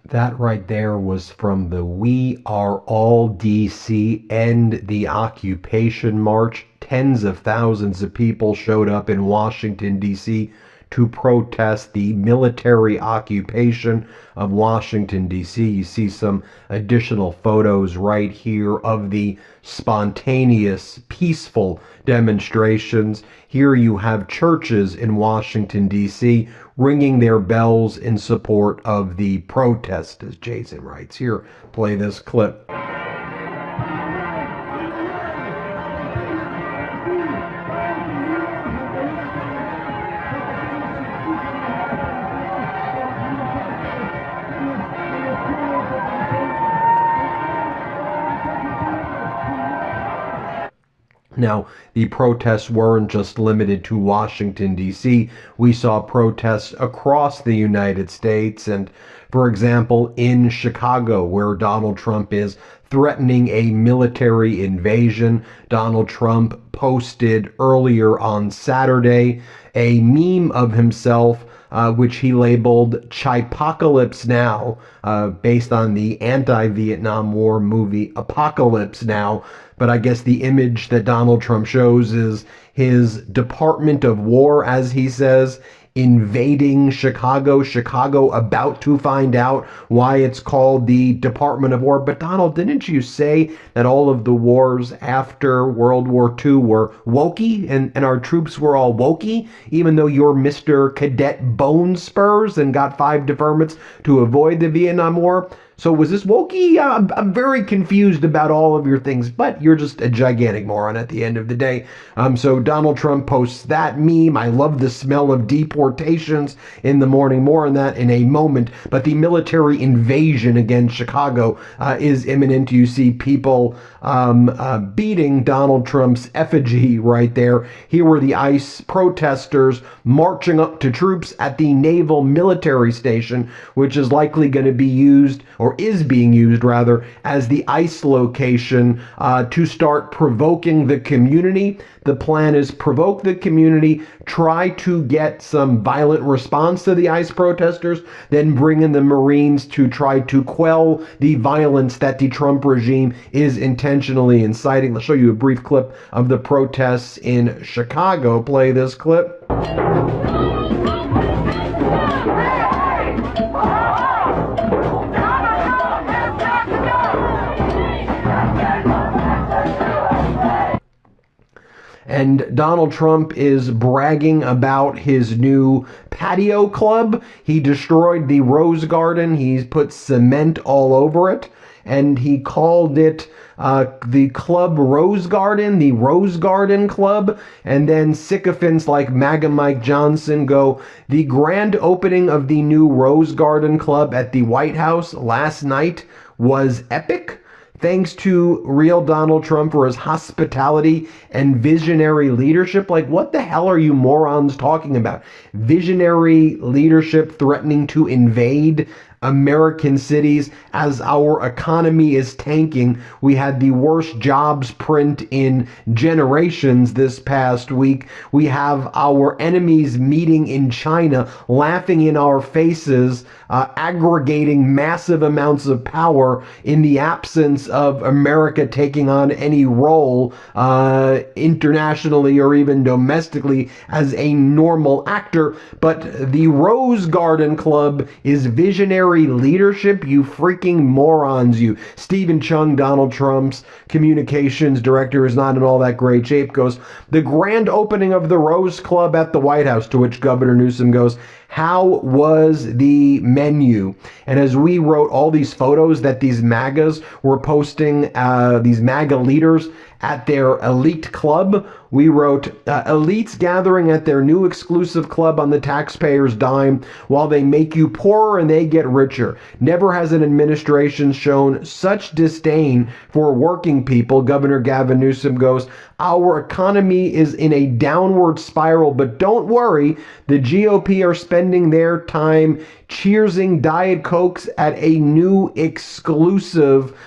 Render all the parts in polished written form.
That right there was from the We Are All DC End the Occupation March. Tens of thousands of people showed up in Washington, D.C. to protest the military occupation of Washington, D.C. You see some additional photos right here of the spontaneous, peaceful demonstrations. Here you have churches in Washington, D.C. ringing their bells in support of the protest, as Jason writes. Here, play this clip. Now, the protests weren't just limited to Washington, D.C. We saw protests across the United States, and, for example, in Chicago, where Donald Trump is threatening a military invasion. Donald Trump posted earlier on Saturday a meme of himself which he labeled Chipocalypse Now, based on the anti-Vietnam War movie Apocalypse Now. But I guess the image that Donald Trump shows is his Department of War, as he says, invading Chicago. Chicago about to find out why it's called the Department of War. But Donald, didn't you say that all of the wars after World War II were wokey and our troops were all wokey, even though you're Mr. Cadet Bone Spurs and got 5 deferments to avoid the Vietnam War? So was this wokey? I'm very confused about all of your things, but you're just a gigantic moron at the end of the day. So Donald Trump posts that meme. I love the smell of deportations in the morning. More on that in a moment. But the military invasion against Chicago is imminent. You see people beating Donald Trump's effigy right there. Here were the ICE protesters marching up to troops at the Naval Military Station, which is likely going to be used, or is being used rather, as the ICE location to start provoking the community. The plan is provoke the community, try to get some violent response to the ICE protesters, then bring in the Marines to try to quell the violence that the Trump regime is intentionally inciting. Let's show you a brief clip of the protests in Chicago. Play this clip. And Donald Trump is bragging about his new patio club. He destroyed the Rose Garden. He's put cement all over it. And he called it the Club Rose Garden, the Rose Garden Club. And then sycophants like MAGA Mike Johnson go, the grand opening of the new Rose Garden Club at the White House last night was epic. Thanks to real Donald Trump for his hospitality and visionary leadership. Like, what the hell are you morons talking about? Visionary leadership threatening to invade American cities as our economy is tanking. We had the worst jobs print in generations this past week. We have our enemies meeting in China, laughing in our faces, aggregating massive amounts of power in the absence of America taking on any role internationally or even domestically as a normal actor. But the Rose Garden Club is visionary leadership, you freaking morons, you. Stephen Chung, Donald Trump's communications director, is not in all that great shape, goes, the grand opening of the Rose Club at the White House, to which Governor Newsom goes, how was the menu? And as we wrote all these photos that these MAGAs were posting, these MAGA leaders at their elite club, we wrote, elites gathering at their new exclusive club on the taxpayer's dime while they make you poorer and they get richer. Never has an administration shown such disdain for working people. Governor Gavin Newsom goes, our economy is in a downward spiral, but don't worry, the GOP are spending spending their time cheersing Diet Cokes at a new exclusive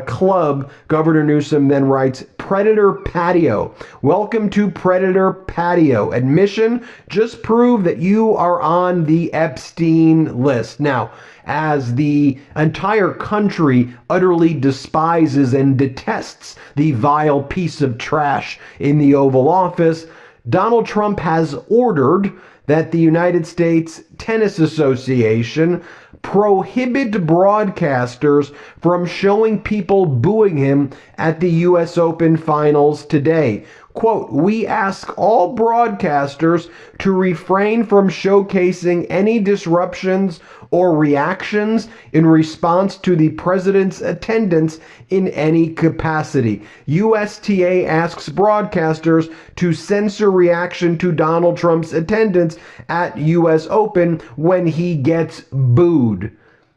club. Governor Newsom then writes, Predator Patio. Welcome to Predator Patio. Admission, just prove that you are on the Epstein list. Now, as the entire country utterly despises and detests the vile piece of trash in the Oval Office, Donald Trump has ordered that the United States Tennis Association prohibit broadcasters from showing people booing him at the U.S. Open Finals today. Quote, we ask all broadcasters to refrain from showcasing any disruptions or reactions in response to the president's attendance in any capacity. USTA asks broadcasters to censor reaction to Donald Trump's attendance at U.S. Open when he gets booed.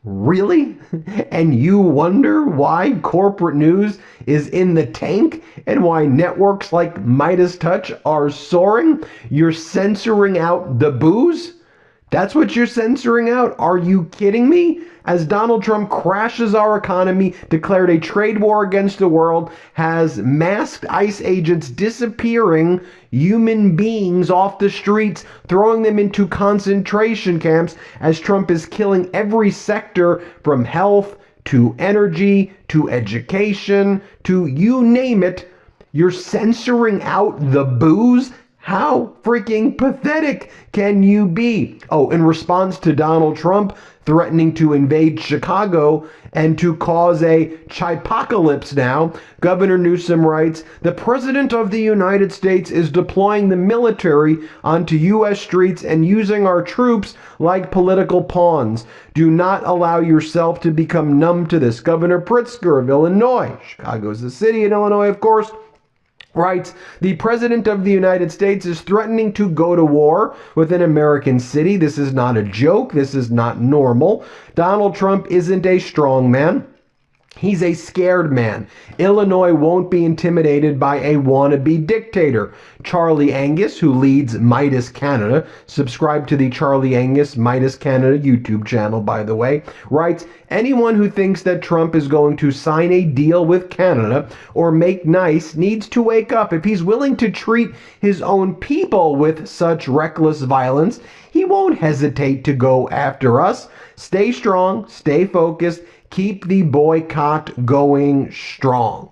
Really? And you wonder why corporate news is in the tank and why networks like Midas Touch are soaring? You're censoring out the boos? That's what you're censoring out? Are you kidding me? As Donald Trump crashes our economy, declared a trade war against the world, has masked ICE agents disappearing human beings off the streets, throwing them into concentration camps, as Trump is killing every sector from health to energy to education to you name it. You're censoring out the boos? How freaking pathetic can you be? Oh, in response to Donald Trump threatening to invade Chicago and to cause a chipocalypse now, Governor Newsom writes, the President of the United States is deploying the military onto U.S. streets and using our troops like political pawns. Do not allow yourself to become numb to this. Governor Pritzker of Illinois, Chicago's the city in Illinois, of course, writes, the President of the United States is threatening to go to war with an American city. This is not a joke. This is not normal. Donald Trump isn't a strong man. He's a scared man. Illinois won't be intimidated by a wannabe dictator. Charlie Angus, who leads Midas Canada, subscribe to the Charlie Angus Midas Canada YouTube channel, by the way, writes, anyone who thinks that Trump is going to sign a deal with Canada or make nice needs to wake up. If he's willing to treat his own people with such reckless violence, he won't hesitate to go after us. Stay strong, stay focused, keep the boycott going strong.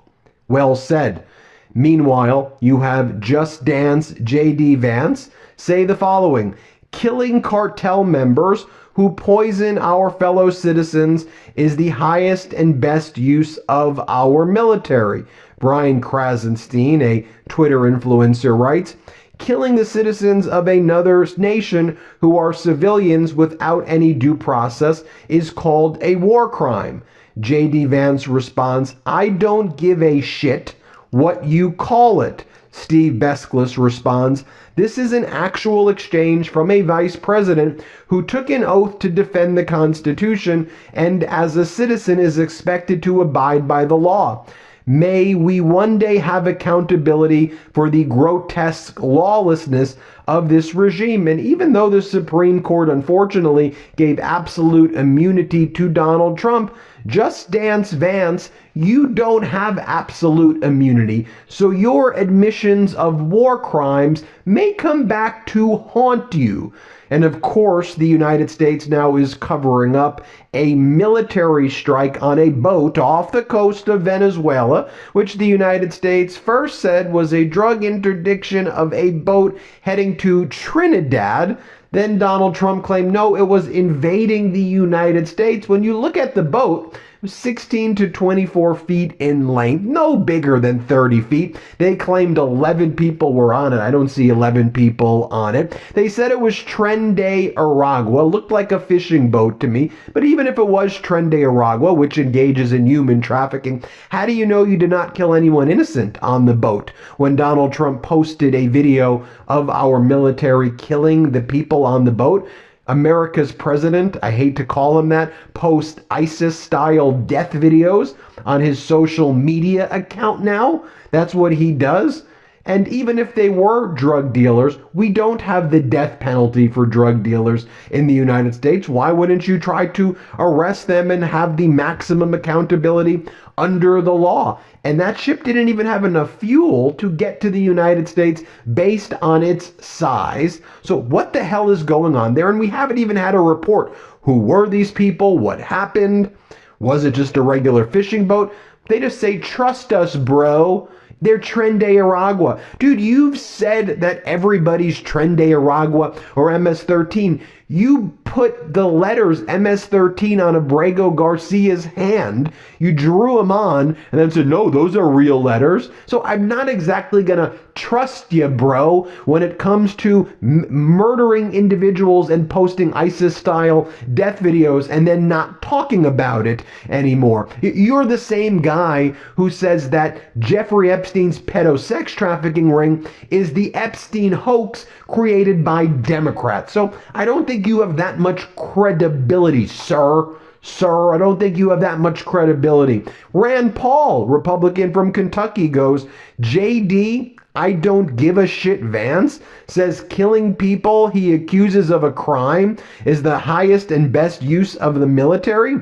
Well said. Meanwhile, you have Just Dance J.D. Vance say the following: killing cartel members who poison our fellow citizens is the highest and best use of our military. Brian Krasenstein, a Twitter influencer, writes, killing the citizens of another nation who are civilians without any due process is called a war crime. J.D. Vance responds, I don't give a shit what you call it. Steve Beskless responds, this is an actual exchange from a vice president who took an oath to defend the Constitution and as a citizen is expected to abide by the law. May we one day have accountability for the grotesque lawlessness of this regime. And even though the Supreme Court unfortunately gave absolute immunity to Donald Trump, Just Dance Vance, you don't have absolute immunity. So your admissions of war crimes may come back to haunt you. And of course, the United States now is covering up a military strike on a boat off the coast of Venezuela, which the United States first said was a drug interdiction of a boat heading to Trinidad. Then Donald Trump claimed, no, it was invading the United States. When you look at the boat, it was 16 to 24 feet in length, no bigger than 30 feet. They claimed 11 people were on it. I don't see 11 people on it. They said it was Tren de Aragua. Looked like a fishing boat to me. But even if it was Tren de Aragua, which engages in human trafficking, how do you know you did not kill anyone innocent on the boat? When Donald Trump posted a video of our military killing the people on the boat, America's president, I hate to call him that, posts ISIS-style death videos on his social media account now. That's what he does. And even if they were drug dealers, we don't have the death penalty for drug dealers in the United States. Why wouldn't you try to arrest them and have the maximum accountability under the law? And that ship didn't even have enough fuel to get to the United States based on its size. So what the hell is going on there? And we haven't even had a report. Who were these people? What happened? Was it just a regular fishing boat? They just say, trust us, bro. They're Tren de Aragua. Dude, you've said that everybody's Tren de Aragua or MS-13. You put the letters MS-13 on Abrego Garcia's hand. You drew them on and then said, no, those are real letters. So I'm not exactly going to trust you, bro, when it comes to murdering individuals and posting ISIS-style death videos and then not talking about it anymore. You're the same guy who says that Jeffrey Epstein's pedosex trafficking ring is the Epstein hoax created by Democrats. So I don't think you have that much credibility, sir. Sir, I don't think you have that much credibility. Rand Paul, Republican from Kentucky, goes, JD, I don't give a shit Vance, says killing people he accuses of a crime is the highest and best use of the military.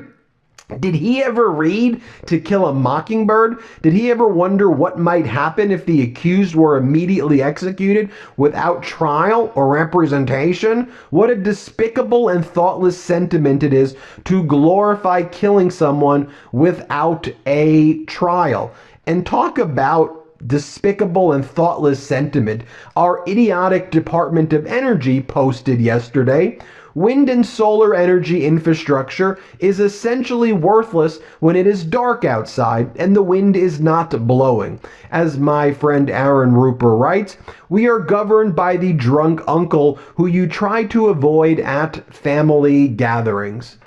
Did he ever read To Kill a Mockingbird? Did he ever wonder what might happen if the accused were immediately executed without trial or representation? What a despicable and thoughtless sentiment it is to glorify killing someone without a trial. And talk about despicable and thoughtless sentiment. Our idiotic Department of Energy posted yesterday, wind and solar energy infrastructure is essentially worthless when it is dark outside and the wind is not blowing. As my friend Aaron Rupert writes, we are governed by the drunk uncle who you try to avoid at family gatherings.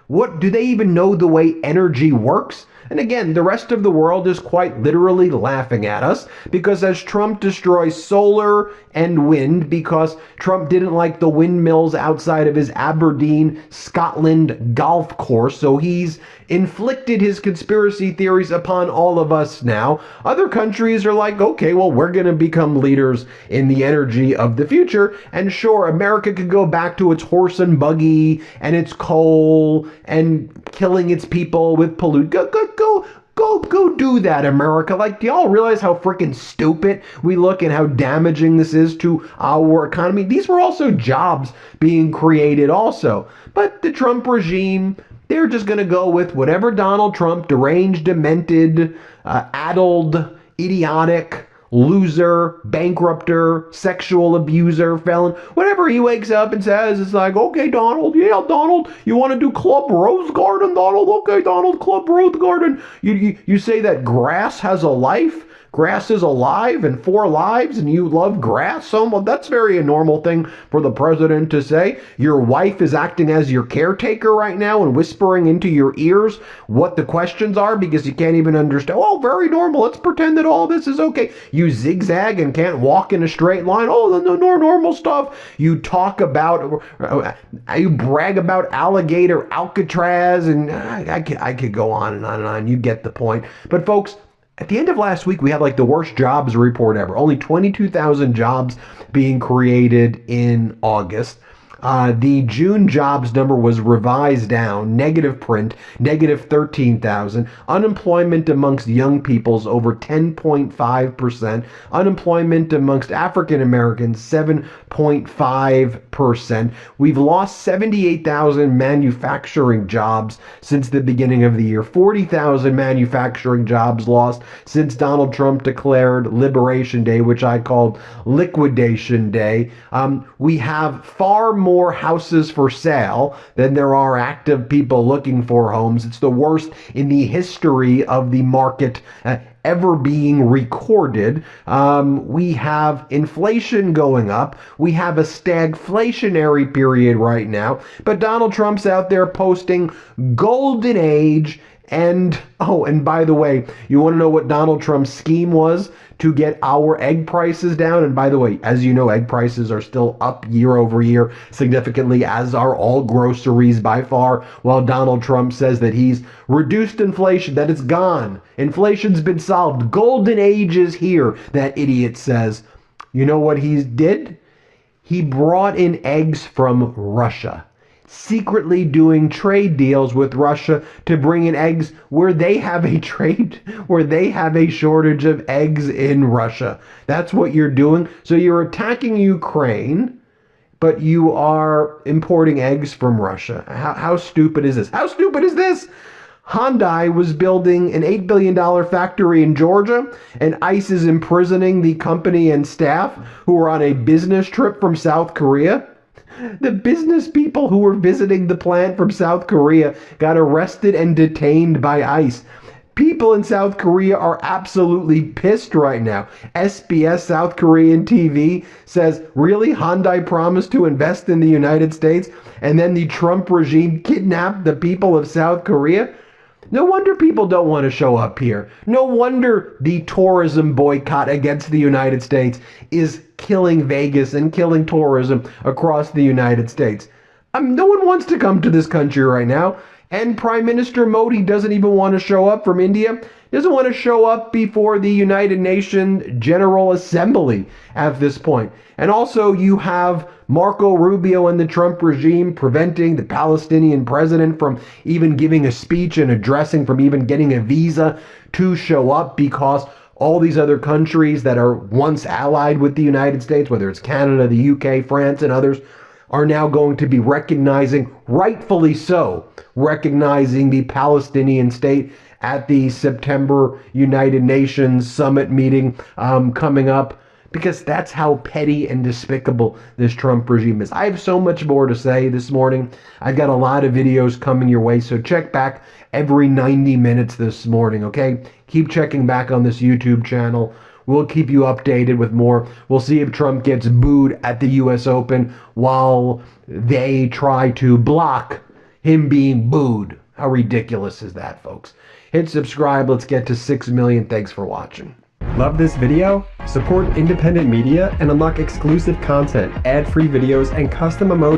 What, do they even know the way energy works? And again, the rest of the world is quite literally laughing at us because as Trump destroys solar and wind because Trump didn't like the windmills outside of his Aberdeen, Scotland golf course, so he's inflicted his conspiracy theories upon all of us now. Other countries are like, okay, well, we're going to become leaders in the energy of the future. And sure, America could go back to its horse and buggy and its coal and killing its people with pollute. Go do that, America. Like, do y'all realize how freaking stupid we look and how damaging this is to our economy? These were also jobs being created also. But the Trump regime, they're just going to go with whatever Donald Trump, deranged, demented, addled, idiotic, loser, bankrupter, sexual abuser, felon, whatever he wakes up and says, it's like, okay, Donald, yeah, Donald, you want to do Club Rose Garden, Donald? Okay, Donald, Club Rose Garden. You say that grass has a life? Grass is alive and 4 lives and you love grass so much. That's very a normal thing for the president to say. Your wife is acting as your caretaker right now and whispering into your ears what the questions are because you can't even understand. Oh, very normal. Let's pretend that all this is okay. You zigzag and can't walk in a straight line. Oh, the normal stuff. You talk about, you brag about alligator Alcatraz, and I could go on and on and on. You get the point. But folks, at the end of last week, we had like the worst jobs report ever. Only 22,000 jobs being created in August. The June jobs number was revised down, negative print, negative 13,000. Unemployment amongst young people's over 10.5%. Unemployment amongst African Americans, 7.5%. We've lost 78,000 manufacturing jobs since the beginning of the year. 40,000 manufacturing jobs lost since Donald Trump declared Liberation Day, which I called Liquidation Day. We have far more houses for sale than there are active people looking for homes. It's the worst in the history of the market ever being recorded. We have inflation going up. We have a stagflationary period right now. But Donald Trump's out there posting golden age And, oh, and by the way, you want to know what Donald Trump's scheme was to get our egg prices down? And by the way, as you know, egg prices are still up year over year significantly, as are all groceries by far, while Donald Trump says that he's reduced inflation, that it's gone. Inflation's been solved. Golden age is here, that idiot says. You know what he did? He brought in eggs from Russia, secretly doing trade deals with Russia to bring in eggs where they have a shortage of eggs in Russia. That's what you're doing. So you're attacking Ukraine, but you are importing eggs from Russia. How stupid is this? How stupid is this? Hyundai was building an $8 billion factory in Georgia, and ICE is imprisoning the company and staff who were on a business trip from South Korea. The business people who were visiting the plant from South Korea got arrested and detained by ICE. People in South Korea are absolutely pissed right now. SBS, South Korean TV, says, really, Hyundai promised to invest in the United States, and then the Trump regime kidnapped the people of South Korea? No wonder people don't want to show up here. No wonder the tourism boycott against the United States is killing Vegas and killing tourism across the United States. No one wants to come to this country right now. And Prime Minister Modi doesn't even want to show up from India. Doesn't want to show up before the United Nations General Assembly at this point. And also you have Marco Rubio and the Trump regime preventing the Palestinian president from even giving a speech and addressing, from even getting a visa to show up, because all these other countries that are once allied with the United States, whether it's Canada, the UK, France, and others, are now going to be recognizing, rightfully so, recognizing the Palestinian state at the September United Nations summit meeting coming up, because that's how petty and despicable this Trump regime is. I have so much more to say this morning. I've got a lot of videos coming your way, so check back every 90 minutes this morning, okay? Keep checking back on this YouTube channel. We'll keep you updated with more. We'll see if Trump gets booed at the US Open while they try to block him being booed. How ridiculous is that, folks? Hit subscribe. Let's get to 6 million. Thanks for watching. Love this video? Support independent media and unlock exclusive content, ad-free videos, and custom emojis.